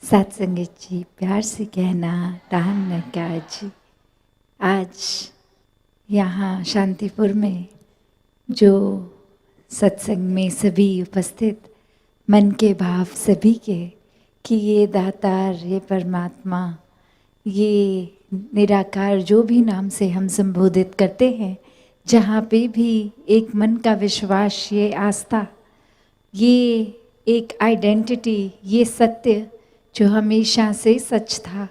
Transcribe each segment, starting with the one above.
सत्संगत जी, प्यार से कहना दान न काज। आज यहाँ शांतिपुर में जो सत्संग में सभी उपस्थित मन के भाव सभी के कि ये दातार, ये परमात्मा, ये निराकार जो भी नाम से हम संबोधित करते हैं, जहाँ पे भी एक मन का विश्वास, ये आस्था, ये एक आइडेंटिटी, ये सत्य जो हमेशा से सच था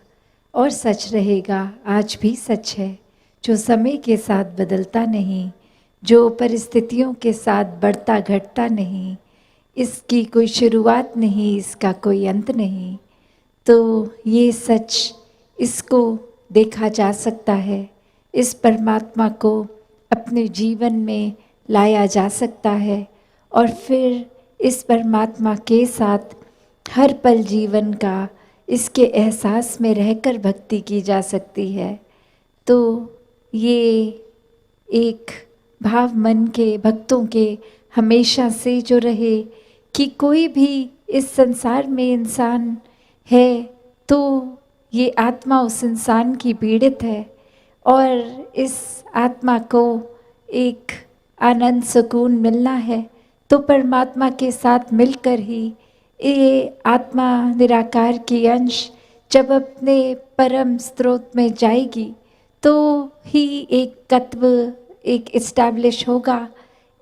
और सच रहेगा, आज भी सच है, जो समय के साथ बदलता नहीं, जो परिस्थितियों के साथ बढ़ता घटता नहीं, इसकी कोई शुरुआत नहीं, इसका कोई अंत नहीं। तो ये सच, इसको देखा जा सकता है, इस परमात्मा को अपने जीवन में लाया जा सकता है और फिर इस परमात्मा के साथ हर पल जीवन का इसके एहसास में रहकर भक्ति की जा सकती है। तो ये एक भाव मन के भक्तों के हमेशा से जो रहे कि कोई भी इस संसार में इंसान है तो ये आत्मा उस इंसान की पीड़ित है और इस आत्मा को एक आनंद सुकून मिलना है तो परमात्मा के साथ मिलकर ही ये आत्मा निराकार की अंश जब अपने परम स्रोत में जाएगी तो ही एक तत्व एक इस्टेब्लिश होगा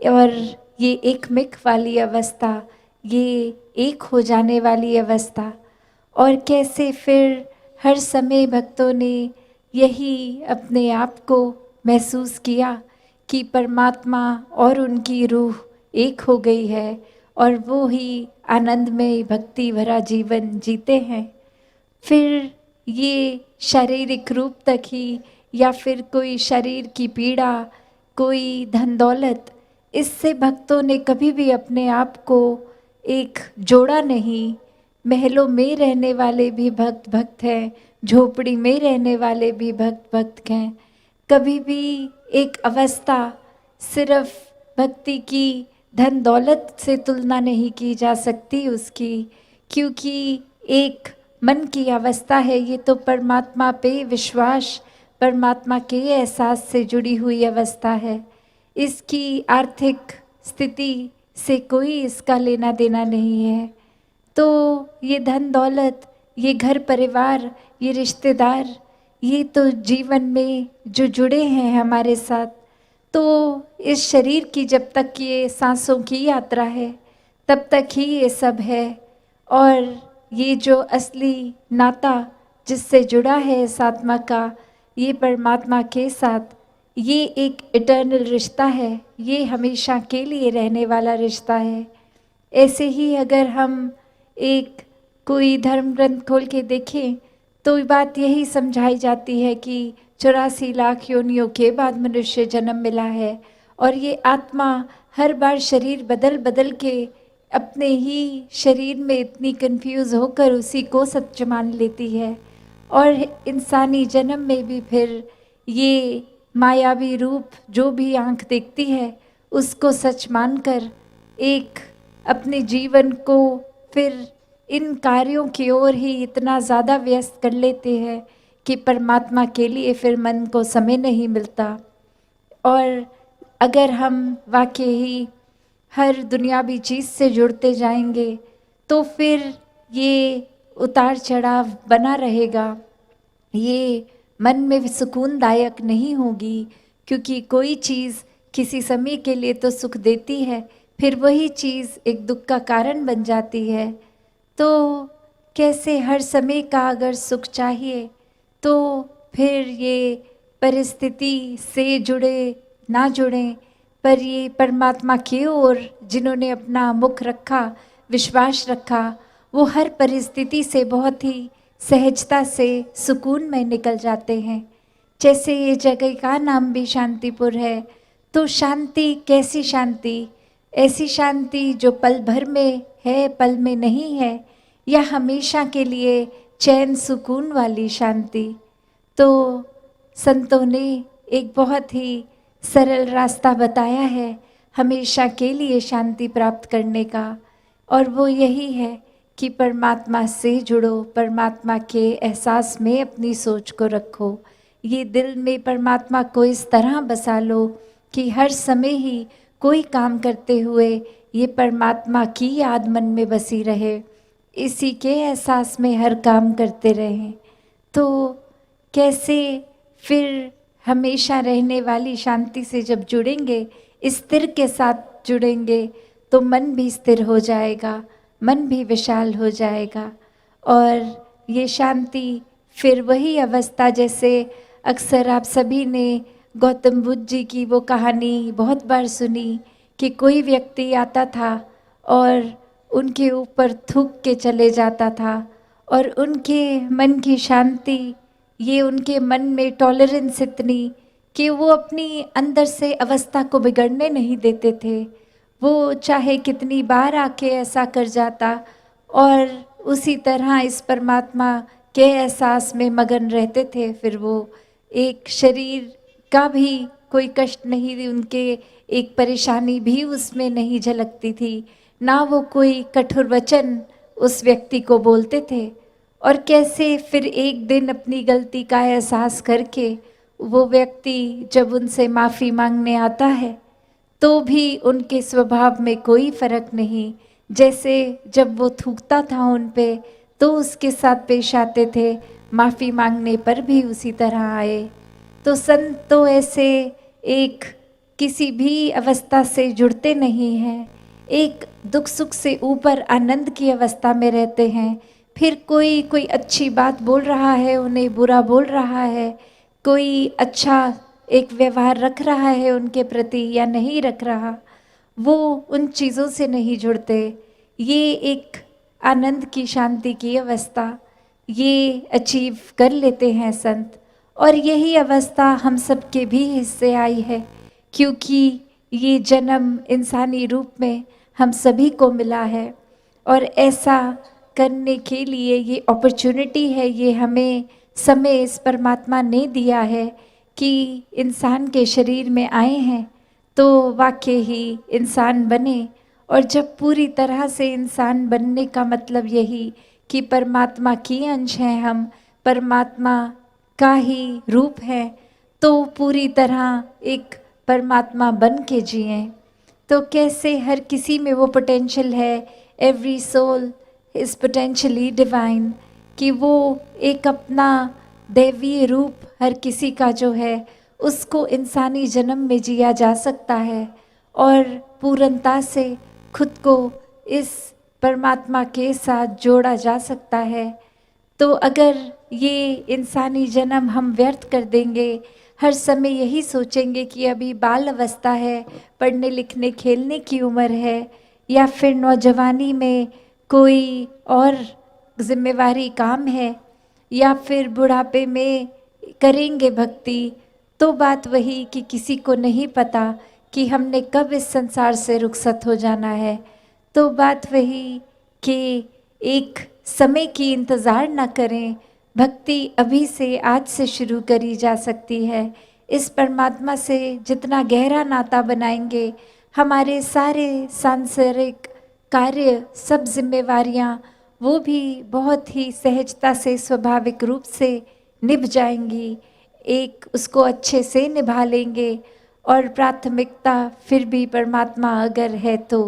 और ये एक मिक वाली अवस्था, ये एक हो जाने वाली अवस्था। और कैसे फिर हर समय भक्तों ने यही अपने आप को महसूस किया कि परमात्मा और उनकी रूह एक हो गई है और वो ही आनंदमय भक्ति भरा जीवन जीते हैं। फिर ये शारीरिक रूप तक ही या फिर कोई शरीर की पीड़ा, कोई धन दौलत, इससे भक्तों ने कभी भी अपने आप को एक जोड़ा नहीं। महलों में रहने वाले भी भक्त भक्त हैं, झोपड़ी में रहने वाले भी भक्त भक्त हैं। कभी भी एक अवस्था सिर्फ भक्ति की धन दौलत से तुलना नहीं की जा सकती उसकी, क्योंकि एक मन की अवस्था है, ये तो परमात्मा पे विश्वास, परमात्मा के एहसास से जुड़ी हुई अवस्था है। इसकी आर्थिक स्थिति से कोई इसका लेना देना नहीं है। तो ये धन दौलत, ये घर परिवार, ये रिश्तेदार, ये तो जीवन में जो जुड़े हैं हमारे साथ, तो इस शरीर की जब तक ये सांसों की यात्रा है तब तक ही ये सब है। और ये जो असली नाता जिससे जुड़ा है इस आत्मा का, ये परमात्मा के साथ, ये एक इटर्नल रिश्ता है, ये हमेशा के लिए रहने वाला रिश्ता है। ऐसे ही अगर हम एक कोई धर्म ग्रंथ खोल के देखें तो बात यही समझाई जाती है कि 84 लाख योनियों के बाद मनुष्य जन्म मिला है और ये आत्मा हर बार शरीर बदल बदल के अपने ही शरीर में इतनी कंफ्यूज होकर उसी को सच मान लेती है और इंसानी जन्म में भी फिर ये मायावी रूप जो भी आंख देखती है उसको सच मानकर एक अपने जीवन को फिर इन कार्यों की ओर ही इतना ज़्यादा व्यस्त कर लेते हैं कि परमात्मा के लिए फिर मन को समय नहीं मिलता। और अगर हम वाकई ही हर दुनियावी चीज़ से जुड़ते जाएंगे तो फिर ये उतार चढ़ाव बना रहेगा, ये मन में सुकूनदायक नहीं होगी, क्योंकि कोई चीज़ किसी समय के लिए तो सुख देती है, फिर वही चीज़ एक दुख का कारण बन जाती है। तो कैसे हर समय का अगर सुख चाहिए तो फिर ये परिस्थिति से जुड़े ना जुड़ें, पर ये परमात्मा की ओर जिन्होंने अपना मुख रखा, विश्वास रखा, वो हर परिस्थिति से बहुत ही सहजता से सुकून में निकल जाते हैं। जैसे ये जगह का नाम भी शांतिपुर है, तो शांति कैसी शांति? ऐसी शांति जो पल भर में है, पल में नहीं है, या हमेशा के लिए चैन सुकून वाली शांति। तो संतों ने एक बहुत ही सरल रास्ता बताया है हमेशा के लिए शांति प्राप्त करने का, और वो यही है कि परमात्मा से जुड़ो, परमात्मा के एहसास में अपनी सोच को रखो। ये दिल में परमात्मा को इस तरह बसा लो कि हर समय ही कोई काम करते हुए ये परमात्मा की याद मन में बसी रहे, इसी के एहसास में हर काम करते रहें। तो कैसे फिर हमेशा रहने वाली शांति से जब जुड़ेंगे, स्थिर के साथ जुड़ेंगे, तो मन भी स्थिर हो जाएगा, मन भी विशाल हो जाएगा। और ये शांति फिर वही अवस्था, जैसे अक्सर आप सभी ने गौतम बुद्ध जी की वो कहानी बहुत बार सुनी कि कोई व्यक्ति आता था और उनके ऊपर थूक के चले जाता था, और उनके मन की शांति, ये उनके मन में टॉलरेंस इतनी कि वो अपनी अंदर से अवस्था को बिगड़ने नहीं देते थे। वो चाहे कितनी बार आके ऐसा कर जाता, और उसी तरह इस परमात्मा के एहसास में मगन रहते थे। फिर वो एक शरीर का भी कोई कष्ट नहीं, उनके एक परेशानी भी उसमें नहीं झलकती थी, ना वो कोई कठोर वचन उस व्यक्ति को बोलते थे। और कैसे फिर एक दिन अपनी गलती का एहसास करके वो व्यक्ति जब उनसे माफ़ी मांगने आता है, तो भी उनके स्वभाव में कोई फर्क नहीं। जैसे जब वो थूकता था उन पे, तो उसके साथ पेश आते थे, माफ़ी मांगने पर भी उसी तरह आए। तो संत तो ऐसे एक किसी भी अवस्था से जुड़ते नहीं हैं, एक दुख सुख से ऊपर आनंद की अवस्था में रहते हैं। फिर कोई अच्छी बात बोल रहा है, उन्हें बुरा बोल रहा है, कोई अच्छा एक व्यवहार रख रहा है उनके प्रति या नहीं रख रहा, वो उन चीज़ों से नहीं जुड़ते। ये एक आनंद की शांति की अवस्था ये अचीव कर लेते हैं संत। और यही अवस्था हम सबके भी हिस्से आई है, क्योंकि ये जन्म इंसानी रूप में हम सभी को मिला है, और ऐसा करने के लिए ये अपॉर्चुनिटी है, ये हमें समय इस परमात्मा ने दिया है कि इंसान के शरीर में आए हैं तो वाकई ही इंसान बने। और जब पूरी तरह से इंसान बनने का मतलब यही कि परमात्मा की अंश हैं हम, परमात्मा का ही रूप है, तो पूरी तरह एक परमात्मा बन के जिएं। तो कैसे हर किसी में वो पोटेंशियल है, every soul is potentially divine, कि वो एक अपना दैवीय रूप हर किसी का जो है उसको इंसानी जन्म में जिया जा सकता है, और पूर्णता से खुद को इस परमात्मा के साथ जोड़ा जा सकता है। तो अगर ये इंसानी जन्म हम व्यर्थ कर देंगे, हर समय यही सोचेंगे कि अभी बाल अवस्था है, पढ़ने लिखने खेलने की उम्र है, या फिर नौजवानी में कोई और जिम्मेवारी काम है, या फिर बुढ़ापे में करेंगे भक्ति, तो बात वही कि किसी को नहीं पता कि हमने कब इस संसार से रुखसत हो जाना है। तो बात वही कि एक समय की इंतज़ार ना करें, भक्ति अभी से आज से शुरू करी जा सकती है। इस परमात्मा से जितना गहरा नाता बनाएंगे, हमारे सारे सांसारिक कार्य, सब जिम्मेवारियाँ, वो भी बहुत ही सहजता से स्वाभाविक रूप से निभ जाएंगी, एक उसको अच्छे से निभा लेंगे। और प्राथमिकता फिर भी परमात्मा अगर है तो,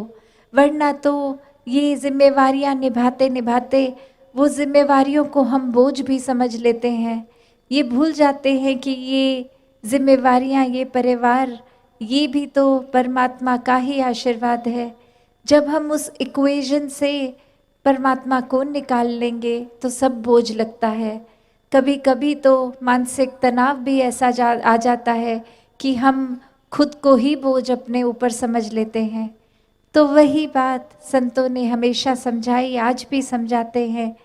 वरना तो ये जिम्मेवारियां निभाते निभाते वो जिम्मेवारियों को हम बोझ भी समझ लेते हैं। ये भूल जाते हैं कि ये जिम्मेवारियां, ये परिवार, ये भी तो परमात्मा का ही आशीर्वाद है। जब हम उस इक्वेशन से परमात्मा को निकाल लेंगे तो सब बोझ लगता है। कभी कभी तो मानसिक तनाव भी ऐसा आ जाता है कि हम खुद को ही बोझ अपने ऊपर समझ लेते हैं। तो वही बात संतों ने हमेशा समझाई, आज भी समझाते हैं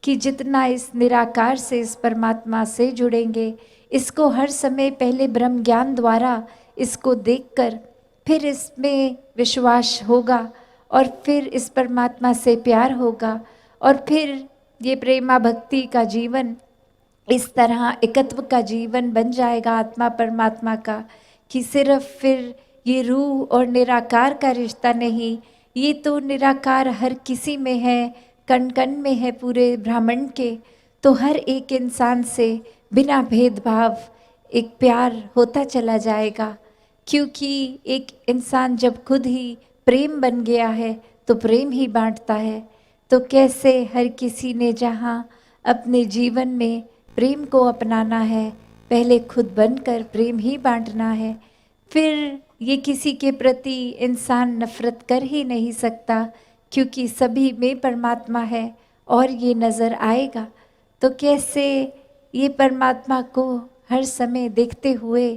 कि जितना इस निराकार से, इस परमात्मा से जुड़ेंगे, इसको हर समय पहले ब्रह्म ज्ञान द्वारा इसको देखकर फिर इसमें विश्वास होगा, और फिर इस परमात्मा से प्यार होगा, और फिर ये प्रेमा भक्ति का जीवन इस तरह एकत्व का जीवन बन जाएगा आत्मा परमात्मा का, कि सिर्फ फिर ये रूह और निराकार का रिश्ता नहीं, ये तो निराकार हर किसी में है, कण कण में है पूरे ब्रह्मांड के, तो हर एक इंसान से बिना भेदभाव एक प्यार होता चला जाएगा। क्योंकि एक इंसान जब खुद ही प्रेम बन गया है तो प्रेम ही बांटता है। तो कैसे हर किसी ने जहाँ अपने जीवन में प्रेम को अपनाना है, पहले खुद बनकर प्रेम ही बांटना है। फिर ये किसी के प्रति इंसान नफरत कर ही नहीं सकता, क्योंकि सभी में परमात्मा है और ये नज़र आएगा। तो कैसे ये परमात्मा को हर समय देखते हुए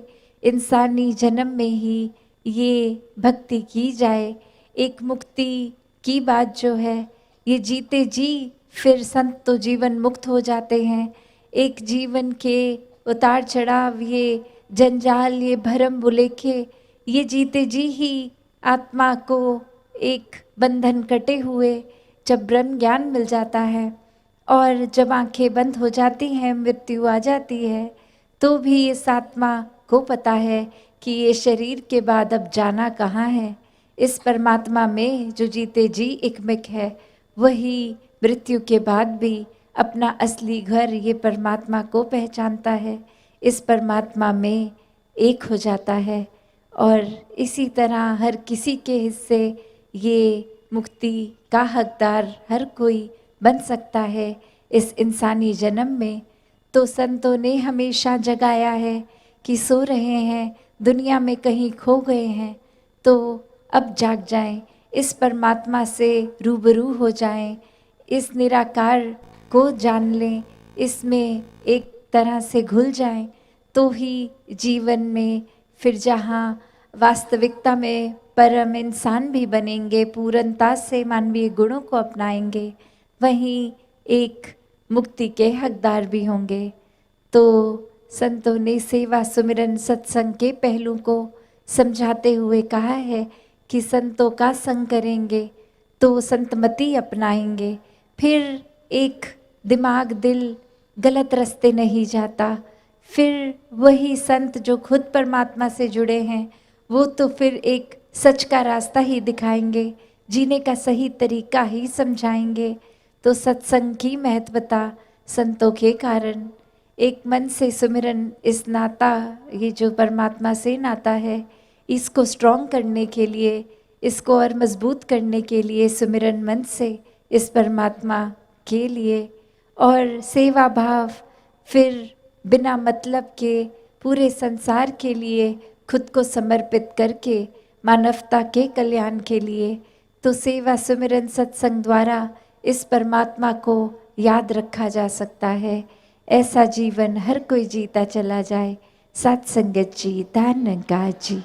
इंसानी जन्म में ही ये भक्ति की जाए। एक मुक्ति की बात जो है, ये जीते जी फिर संत तो जीवन मुक्त हो जाते हैं। एक जीवन के उतार चढ़ाव, ये जंजाल, ये भरम बुलेखे, ये जीते जी ही आत्मा को एक बंधन कटे हुए जब ब्रह्म ज्ञान मिल जाता है और जब आंखें बंद हो जाती हैं, मृत्यु आ जाती है, तो भी इस आत्मा को पता है कि ये शरीर के बाद अब जाना कहाँ है। इस परमात्मा में जो जीते जी एकमिक है, वही मृत्यु के बाद भी अपना असली घर ये परमात्मा को पहचानता है, इस परमात्मा में एक हो जाता है। और इसी तरह हर किसी के हिस्से ये मुक्ति का हकदार हर कोई बन सकता है इस इंसानी जन्म में। तो संतों ने हमेशा जगाया है कि सो रहे हैं, दुनिया में कहीं खो गए हैं, तो अब जाग जाएं, इस परमात्मा से रूबरू हो जाएं, इस निराकार को जान लें, इसमें एक तरह से घुल जाएं, तो ही जीवन में फिर जहाँ वास्तविकता में परम इंसान भी बनेंगे, पूर्णता से मानवीय गुणों को अपनाएंगे, वहीं एक मुक्ति के हकदार भी होंगे। तो संतों ने सेवा, सुमिरन, सत्संग के पहलू को समझाते हुए कहा है कि संतों का संग करेंगे तो संतमति अपनाएंगे, फिर एक दिमाग दिल गलत रास्ते नहीं जाता। फिर वही संत जो खुद परमात्मा से जुड़े हैं, वो तो फिर एक सच का रास्ता ही दिखाएंगे, जीने का सही तरीका ही समझाएंगे। तो सत्संग की महत्वता संतों के कारण, एक मन से सुमिरन, इस नाता, ये जो परमात्मा से नाता है, इसको स्ट्रॉन्ग करने के लिए, इसको और मजबूत करने के लिए सुमिरन मन से इस परमात्मा के लिए, और सेवा भाव फिर बिना मतलब के पूरे संसार के लिए खुद को समर्पित करके मानवता के कल्याण के लिए। तो सेवा, सुमिरन, सत्संग द्वारा इस परमात्मा को याद रखा जा सकता है। ऐसा जीवन हर कोई जीता चला जाए। सत्संगत जी, धन्यवाद जी।